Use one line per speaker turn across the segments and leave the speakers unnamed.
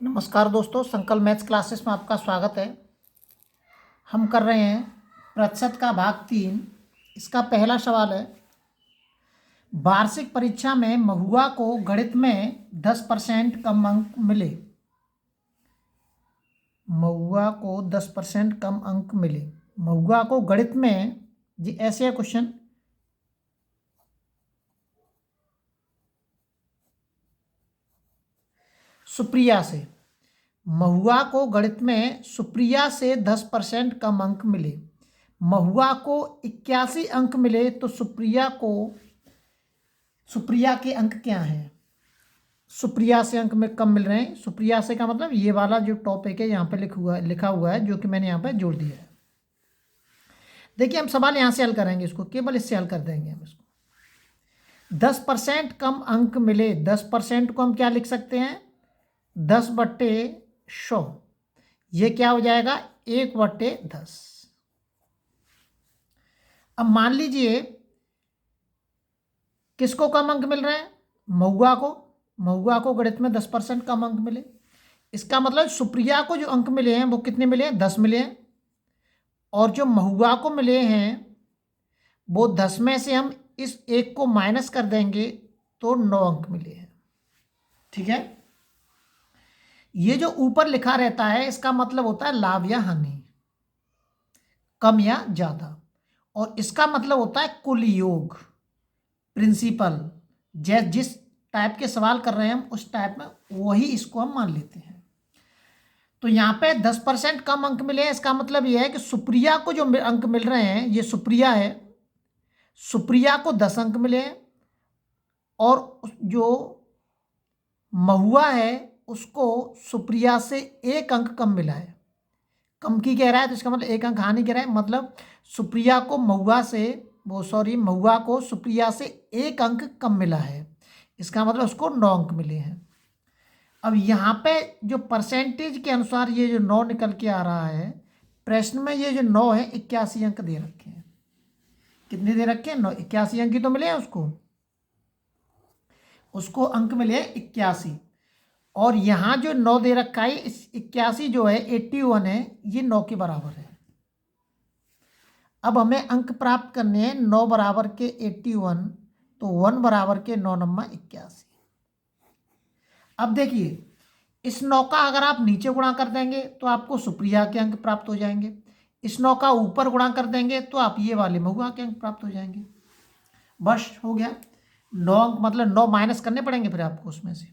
नमस्कार दोस्तों, संकल्प मैथ्स क्लासेस में आपका स्वागत है। हम कर रहे हैं प्रतिशत का भाग 3। इसका पहला सवाल है, वार्षिक परीक्षा में महुआ को गणित में 10% कम अंक मिले। महुआ को 10% कम अंक मिले। महुआ को गणित में जी ऐसे है क्वेश्चन। सुप्रिया से महुआ को गणित में सुप्रिया से 10% कम अंक मिले। महुआ को 81 अंक मिले तो सुप्रिया के अंक क्या हैं? सुप्रिया से अंक में कम मिल रहे हैं। सुप्रिया से का मतलब ये वाला जो टॉपिक है यहाँ पे लिखा हुआ है, जो कि मैंने यहाँ पे जोड़ दिया है। देखिए, हम सवाल यहाँ से हल करेंगे, इसको केवल इससे हल कर देंगे हम इसको। 10% कम अंक मिले। 10% को हम क्या लिख सकते हैं? 10/100। ये क्या हो जाएगा? 1/10। अब मान लीजिए किसको कम अंक मिल रहे हैं? महुआ को। महुआ को गणित में 10% कम अंक मिले। इसका मतलब सुप्रिया को जो अंक मिले हैं वो कितने मिले हैं? 10 मिले हैं। और जो महुआ को मिले हैं वो 10 में से हम इस एक को माइनस कर देंगे तो 9 अंक मिले हैं। ठीक है, ये जो ऊपर लिखा रहता है इसका मतलब होता है लाभ या हानि, कम या ज्यादा। और इसका मतलब होता है कुल योग, प्रिंसिपल। जिस टाइप के सवाल कर रहे हैं हम उस टाइप में वही इसको हम मान लेते हैं। तो यहाँ पे 10% कम अंक मिले हैं। इसका मतलब यह है कि सुप्रिया को जो अंक मिल रहे हैं, ये सुप्रिया है, सुप्रिया को 10 अंक मिले हैं। और जो महुआ है उसको सुप्रिया से 1 अंक कम मिला है। कम की कह रहा है तो इसका मतलब 1 अंक हानि कह रहा है। मतलब सुप्रिया को महुआ को सुप्रिया से 1 अंक कम मिला है। इसका मतलब उसको 9 अंक मिले हैं। अब यहाँ पे जो परसेंटेज के अनुसार ये जो 9 निकल के आ रहा है, प्रश्न में ये जो 9 है 81 अंक दे रखे हैं। कितने दे रखे हैं? 9। 81 अंक ही तो मिले हैं उसको अंक मिले हैं 81। और यहाँ जो 9 दे रखा है, इस 81 जो है 81 है, ये 9 के बराबर है। अब हमें अंक प्राप्त करने हैं 9 बराबर के 81, तो 1 बराबर के 9 नम्मा 81। अब देखिए, इस 9 का अगर आप नीचे गुणा कर देंगे तो आपको सुप्रिया के अंक प्राप्त हो जाएंगे। इस 9 का ऊपर गुणा कर देंगे तो आप ये वाले महुआ के अंक प्राप्त हो जाएंगे। बस हो गया। 9 अंक मतलब 9 माइनस करने पड़ेंगे फिर आपको उसमें से।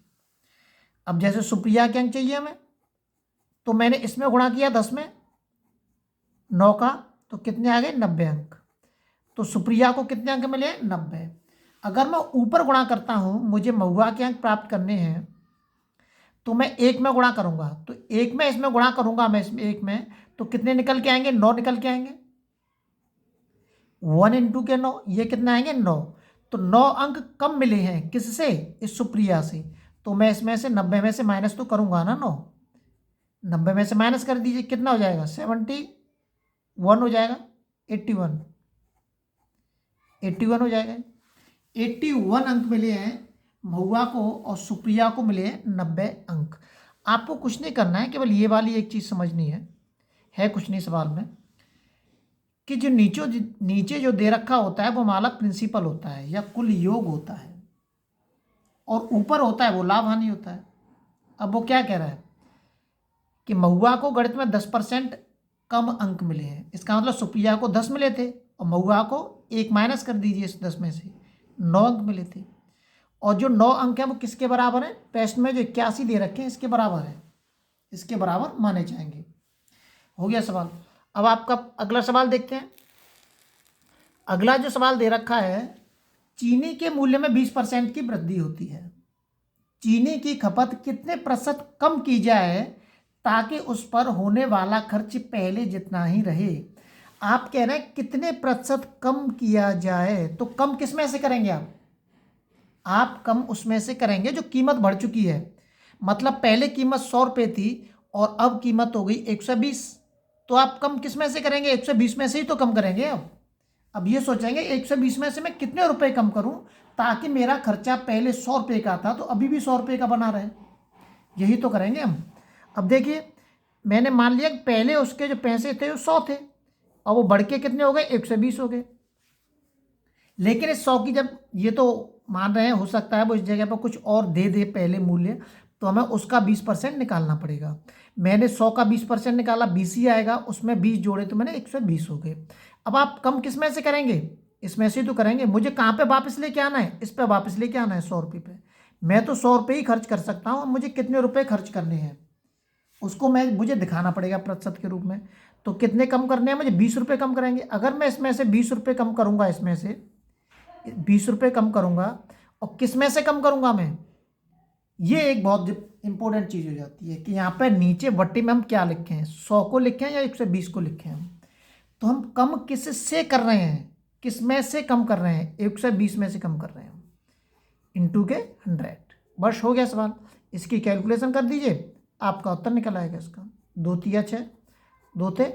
अब जैसे सुप्रिया के अंक चाहिए हमें, तो मैंने इसमें गुणा किया 10 में 9 का, तो कितने आ गए? 90 अंक। तो सुप्रिया को कितने अंक मिले? 90। अगर मैं ऊपर गुणा करता हूं, मुझे महुआ के अंक प्राप्त करने हैं, तो मैं 1 में गुणा करूंगा। तो 1 में इसमें गुणा करूंगा मैं इसमें 1 में, तो कितने निकल के आएंगे? 9 निकल के आएंगे। 1 × के 9, ये कितना आएंगे? 9। तो 9 अंक कम मिले हैं किससे? इस सुप्रिया से। तो मैं इसमें से 90 में से माइनस तो करूंगा ना। 9 90 में से माइनस कर दीजिए, कितना हो जाएगा? 71 हो जाएगा। 81 हो जाएगा। 81 अंक मिले हैं महुआ को और सुप्रिया को मिले हैं 90 अंक। आपको कुछ नहीं करना है, केवल ये वाली एक चीज़ समझनी है कुछ नहीं सवाल में, कि जो नीचे जो दे रखा होता है वो हमारा प्रिंसिपल होता है या कुल योग होता है, और ऊपर होता है वो लाभ हानि होता है। अब वो क्या कह रहा है कि महुआ को गणित में 10% कम अंक मिले हैं। इसका मतलब सुप्रिया को 10 मिले थे और महुआ को 1 माइनस कर दीजिए इस 10 में से, 9 अंक मिले थे। और जो 9 अंक है वो किसके बराबर है? प्रश्न में जो 81 दे रखे हैं इसके बराबर है, इसके बराबर माने जाएंगे। हो गया सवाल। अब आपका अगला सवाल देखते हैं। अगला जो सवाल दे रखा है, चीनी के मूल्य में 20% की वृद्धि होती है। चीनी की खपत कितने प्रतिशत कम की जाए ताकि उस पर होने वाला खर्च पहले जितना ही रहे? आप कह रहे हैं कितने प्रतिशत कम किया जाए, तो कम किस में से करेंगे आप कम उसमें से करेंगे जो कीमत बढ़ चुकी है। मतलब पहले कीमत 100 रुपये थी और अब कीमत हो गई 120, तो आप कम किस में से करेंगे? 120 में से ही तो कम करेंगे। अब ये सोचेंगे 120 में से मैं कितने रुपए कम करूं ताकि मेरा खर्चा पहले 100 रुपये का था तो अभी भी 100 रुपये का बना रहे। यही तो करेंगे हम। अब देखिए, मैंने मान लिया कि पहले उसके जो पैसे थे वो 100 थे और वो बढ़ के कितने हो गए, 120 हो गए। लेकिन इस 100 की जब ये तो मान रहे हैं, हो सकता है वो इस जगह पर कुछ और दे दे पहले मूल्य, तो हमें उसका 20% निकालना पड़ेगा। मैंने 100 का 20% निकाला, 20 ही आएगा, उसमें 20 जोड़े तो मैंने 120 हो गए। अब आप कम किस में से करेंगे, इसमें से तो करेंगे। मुझे कहाँ पे वापस लेके आना है, इस पे वापस लेके आना है, 100 रुपये पे। मैं तो 100 रुपये ही खर्च कर सकता हूँ, मुझे कितने रुपए खर्च करने हैं उसको मुझे दिखाना पड़ेगा प्रतिशत के रूप में। तो कितने कम करने हैं मुझे, 20 रुपये कम करेंगे। अगर मैं इसमें से 20 रुपये कम करूँगा, इसमें से 20 रुपये कम करूँगा, और किस में से कम करूँगा मैं, ये एक बहुत इंपॉर्टेंट चीज़ हो जाती है कि यहाँ पे नीचे वट्टी में हम क्या लिखे हैं, 100 को लिखे हैं या 120 को लिखे हैं हम। तो हम कम किस से कर रहे हैं, किस में से कम कर रहे हैं, 120 में से कम कर रहे हैं हम, इंटू के 100। बस हो गया सवाल, इसकी कैलकुलेशन कर दीजिए, आपका उत्तर निकल आएगा इसका। 2 तिया 6, 2 थे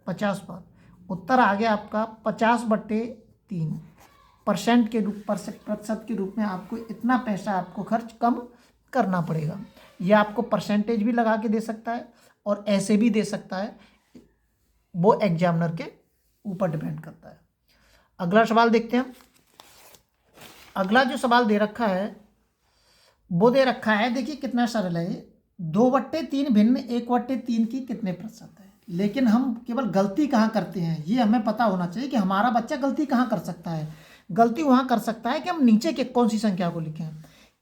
50 बार, उत्तर आ गया आपका 50/3 परसेंट के रूप, प्रतिशत के रूप में आपको इतना पैसा आपको खर्च कम करना पड़ेगा। ये आपको परसेंटेज भी लगा के दे सकता है और ऐसे भी दे सकता है, वो एग्जामिनर के ऊपर डिपेंड करता है। अगला सवाल देखते हैं। अगला जो सवाल दे रखा है वो दे रखा है, देखिए कितना सरल है ये। 2/3 भिन्न 1/3 की कितने प्रतिशत है। लेकिन हम केवल गलती कहाँ करते हैं ये हमें पता होना चाहिए कि हमारा बच्चा गलती कहाँ कर सकता है। गलती वहाँ कर सकता है कि हम नीचे के कौन सी संख्या को लिखें,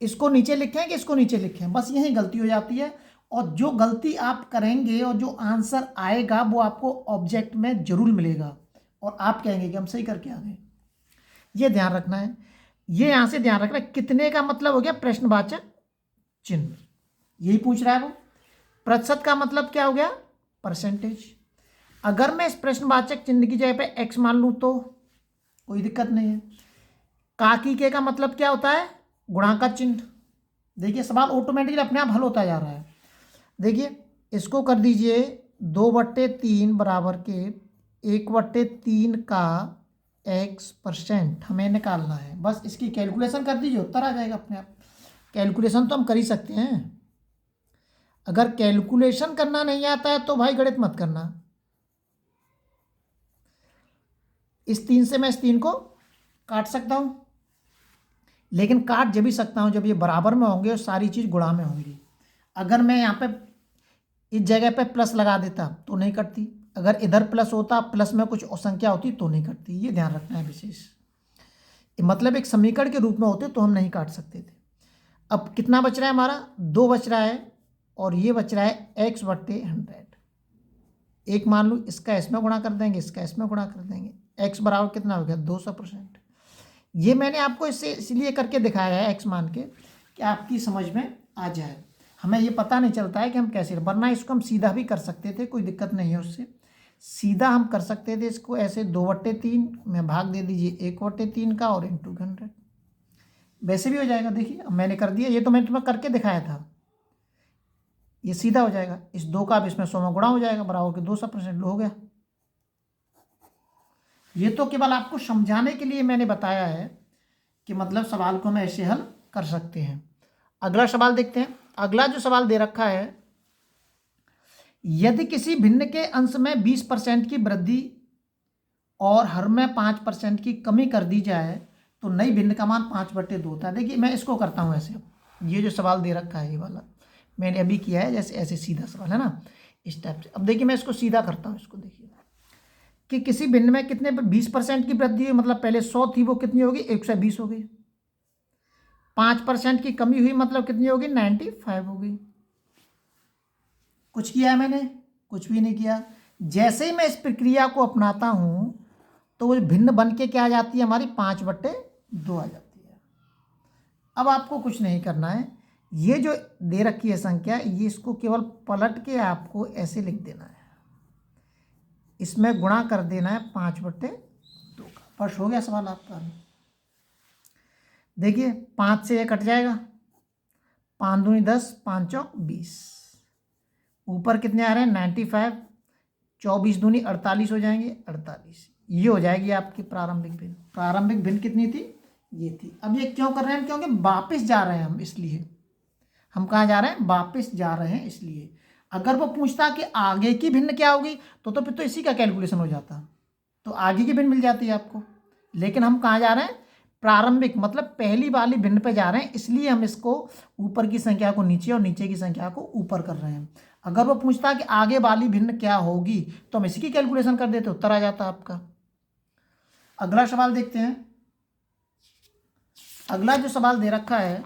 इसको नीचे लिखें कि इसको नीचे लिखें, बस यही गलती हो जाती है। और जो गलती आप करेंगे और जो आंसर आएगा वो आपको ऑब्जेक्ट में जरूर मिलेगा और आप कहेंगे कि हम सही करके आ गए। ये ध्यान रखना है, ये यहां से ध्यान रखना है। कितने का मतलब हो गया प्रश्नवाचक चिन्ह, यही पूछ रहा है वो। प्रतिशत का मतलब क्या हो गया, परसेंटेज। अगर मैं इस प्रश्नवाचक चिन्ह की जगह पे एक्स मान लूं तो कोई दिक्कत नहीं है। काकी के का मतलब क्या होता है, गुणा का चिन्ह। देखिए सवाल ऑटोमेटिकली अपने आप हल होता जा रहा है। देखिए इसको कर दीजिए 2/3 बराबर के 1/3 का x% हमें निकालना है। बस इसकी कैलकुलेशन कर दीजिए, उत्तर आ जाएगा अपने आप। कैलकुलेशन तो हम कर ही सकते हैं। अगर कैलकुलेशन करना नहीं आता है तो भाई गणित मत करना। इस 3 से मैं इस 3 को काट सकता हूं, लेकिन काट जब भी सकता हूं जब ये बराबर में होंगे और सारी चीज़ गुणा में होंगी। अगर मैं यहाँ पे इस जगह पे प्लस लगा देता तो नहीं कटती, अगर इधर प्लस होता, प्लस में कुछ और संख्या होती तो नहीं कटती। ये ध्यान रखना है विशेष, मतलब एक समीकरण के रूप में होते तो हम नहीं काट सकते थे। अब कितना बच रहा है हमारा, 2 बच रहा है और ये बच रहा है x/100। एक मान लो इसका इसमें गुणा कर देंगे, इसका इसमें गुणा कर देंगे, x बराबर कितना हो गया 200%। ये मैंने आपको इससे इसलिए करके दिखाया है x मान के कि आपकी समझ में आ जाए। हमें ये पता नहीं चलता है कि हम कैसे, वरना इसको हम सीधा भी कर सकते थे, कोई दिक्कत नहीं है उससे। सीधा हम कर सकते थे इसको ऐसे 2/3 में भाग दे दीजिए 1/3 का और इंटू 100, वैसे भी हो जाएगा। देखिए अब मैंने कर दिया, ये तो मैंने तुम्हें करके दिखाया था, ये सीधा हो जाएगा। इस 2 का अब इसमें 100 में गुणा हो जाएगा, बराबर के 200% हो गया। ये तो केवल आपको समझाने के लिए मैंने बताया है कि मतलब सवाल को हम ऐसे हल कर सकते हैं। अगला सवाल देखते हैं। अगला जो सवाल दे रखा है, यदि किसी भिन्न के अंश में 20% की वृद्धि और हर में 5% की कमी कर दी जाए तो नई भिन्न का मान 5/2 होता है। देखिए मैं इसको करता हूँ ऐसे, ये जो सवाल दे रखा है ये वाला मैंने अभी किया है, जैसे ऐसे सीधा सवाल है ना, इस टाइप से। अब देखिए मैं इसको सीधा करता हूँ, इसको देखिए कि किसी भिन्न में कितने 20% की वृद्धि हुई, मतलब पहले 100 थी वो कितनी होगी 120 हो गई। 5% की कमी हुई मतलब कितनी होगी 95 हो गई। कुछ किया है मैंने, कुछ भी नहीं किया। जैसे ही मैं इस प्रक्रिया को अपनाता हूं तो वो भिन्न बन के क्या आ जाती है हमारी 5/2 आ जाती है। अब आपको कुछ नहीं करना है, ये जो दे रखी है संख्या, ये इसको केवल पलट के आपको ऐसे लिख देना है, इसमें गुणा कर देना है 5/2 का। बस हो गया सवाल आपका। देखिए 5 से 1 कट जाएगा, 5 दूनी 10, 5 चौक 20, ऊपर कितने आ रहे हैं 95, 24 दूनी 48 हो जाएंगे 48। ये हो जाएगी आपकी प्रारंभिक भिन्न। प्रारंभिक भिन्न कितनी थी, ये थी। अब ये क्यों कर रहे हैं, क्योंकि वापस जा रहे हैं हम, इसलिए हम कहाँ जा रहे हैं, वापस जा रहे हैं इसलिए। अगर वो पूछता कि आगे की भिन्न क्या होगी तो फिर तो इसी का कैलकुलेशन हो जाता, तो आगे की भिन्न मिल जाती है आपको। लेकिन हम कहाँ जा रहे हैं, प्रारंभिक मतलब पहली वाली भिन्न पे जा रहे हैं, इसलिए हम इसको ऊपर की संख्या को नीचे और नीचे की संख्या को ऊपर कर रहे हैं। अगर वो पूछता कि आगे वाली भिन्न क्या होगी तो हम इसी की कैलकुलेशन कर देते, उत्तर आ जाता आपका। अगला सवाल देखते हैं। अगला जो सवाल दे रखा है,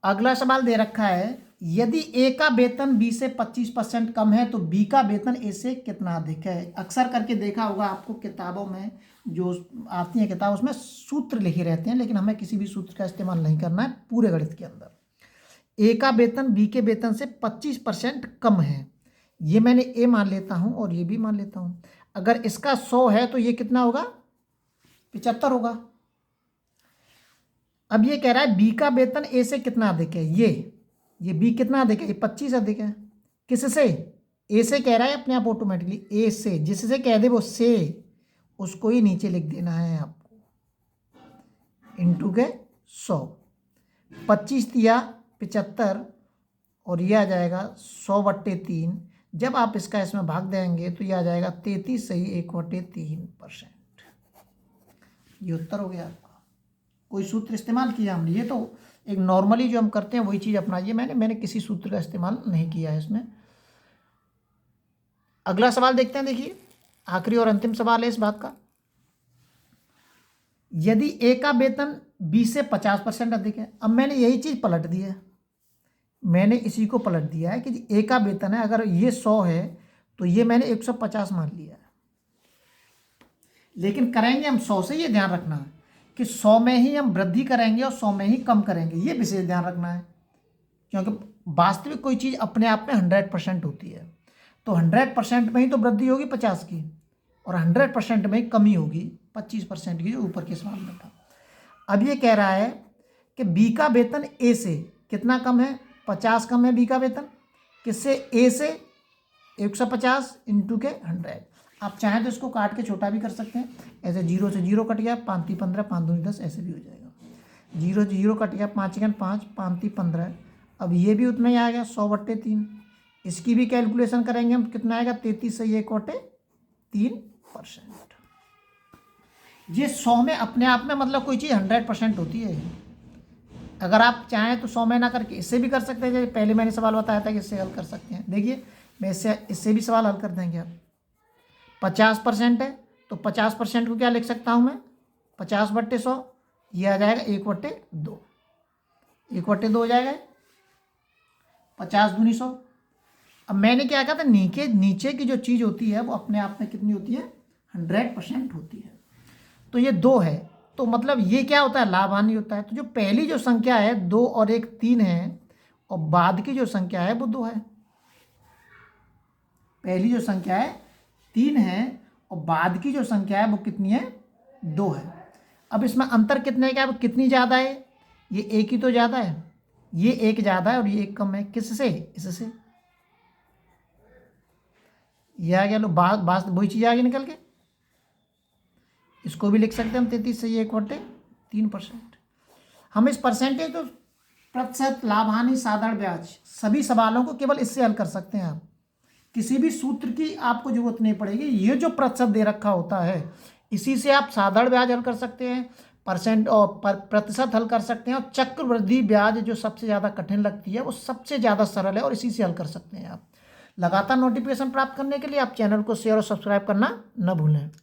अगला सवाल दे रखा है, यदि ए का वेतन बी से 25% कम है तो बी का वेतन ए से कितना अधिक है। अक्सर करके देखा होगा आपको किताबों में जो आती हैं किताब, उसमें सूत्र लिखे रहते हैं, लेकिन हमें किसी भी सूत्र का इस्तेमाल नहीं करना है पूरे गणित के अंदर। ए का वेतन बी के वेतन से 25% कम है, ये मैंने ए मान लेता हूँ और ये भी मान लेता हूँ। अगर इसका 100 है तो ये कितना होगा, 75 होगा। अब ये कह रहा है बी का वेतन ए से कितना अधिक है, ये बी कितना अधिक है, ये 25 अधिक है। किससे, ए से कह रहा है अपने आप ऑटोमेटिकली, ए से, जिससे कह दे वो से, उसको ही नीचे लिख देना है आपको, इंटू के 100। 25 दिया 75 और ये आ जाएगा 100/3। जब आप इसका इसमें भाग देंगे तो ये आ जाएगा 33 सही 1/3%। ये उत्तर हो गया आपका। कोई सूत्र इस्तेमाल किया हमने, ये तो एक नॉर्मली जो हम करते हैं वही चीज़ अपनाइए, मैंने किसी सूत्र का इस्तेमाल नहीं किया है इसमें। अगला सवाल देखते हैं, देखिए आखिरी और अंतिम सवाल है इस बात का। यदि ए का वेतन बी से 50% अधिक है, अब मैंने यही चीज़ पलट दी है, मैंने इसी को पलट दिया है कि ए का वेतन है, अगर ये 100 है तो ये मैंने 150 मान लिया है। लेकिन करेंगे हम 100 से, ये ध्यान रखना है कि 100 में ही हम वृद्धि करेंगे और 100 में ही कम करेंगे, ये विशेष ध्यान रखना है। क्योंकि वास्तविक कोई चीज़ अपने आप में 100% होती है, तो 100% में ही तो वृद्धि होगी 50 की, और 100% में ही कमी होगी 25% की, जो ऊपर के सवाल में था। अब ये कह रहा है कि बी का वेतन ए से कितना कम है, 50 कम है बी का वेतन, किससे, ए से 150 इंटू के 100। आप चाहें तो इसको काट के छोटा भी कर सकते हैं, ऐसे 0 से 0 कट गया, 5 × 15 5 × 10 ऐसे भी हो जाएगा। 0 से 0 कट गया, 5 × 5 5 × 15। अब ये भी उतना ही आ गया 100/3। इसकी भी कैलकुलेशन करेंगे हम, कितना आएगा 33 सही 1/3%। ये 100 में अपने आप में मतलब कोई चीज़ 100% होती है। अगर आप चाहें तो 100 में ना करके इससे भी कर सकते हैं, जैसे पहले मैंने सवाल बताया था कि इससे हल कर सकते हैं। देखिए मैं इससे भी सवाल हल कर देंगे आप। 50% है तो 50% को क्या लिख सकता हूँ मैं, 50/100, ये आ जाएगा 1/2, 1/2 हो जाएगा, 50 दूनी 100। अब मैंने क्या कहा था, नीचे की जो चीज़ होती है वो अपने आप में कितनी होती है, 100% होती है। तो ये 2 है, तो मतलब ये क्या होता है, लाभ हानि होता है। तो जो पहली जो संख्या है 2 और 1 3 है, और बाद की जो संख्या है वो 2 है। पहली जो संख्या है 3 है और बाद की जो संख्या है वो कितनी है, 2 है। अब इसमें अंतर कितने का है, कितनी ज़्यादा है, ये 1 ही तो ज़्यादा है, ये 1 ज़्यादा है और ये 1 कम है। किससे, इससे। ये आ गया, लो बात वही चीज़ आ गई निकल के। इसको भी लिख सकते हैं हम 33 से 1/3%। हम इस परसेंटेज तो प्रतिशत, लाभ हानि, साधारण ब्याज, सभी सवालों को केवल इससे हल कर सकते हैं आप, किसी भी सूत्र की आपको जरूरत नहीं पड़ेगी। ये जो प्रतिशत दे रखा होता है इसी से आप साधारण ब्याज हल कर सकते हैं, परसेंट और प्रतिशत हल कर सकते हैं, और चक्रवृद्धि ब्याज जो सबसे ज़्यादा कठिन लगती है वो सबसे ज़्यादा सरल है और इसी से हल कर सकते हैं आप। लगातार नोटिफिकेशन प्राप्त करने के लिए आप चैनल को शेयर और सब्सक्राइब करना न भूलें।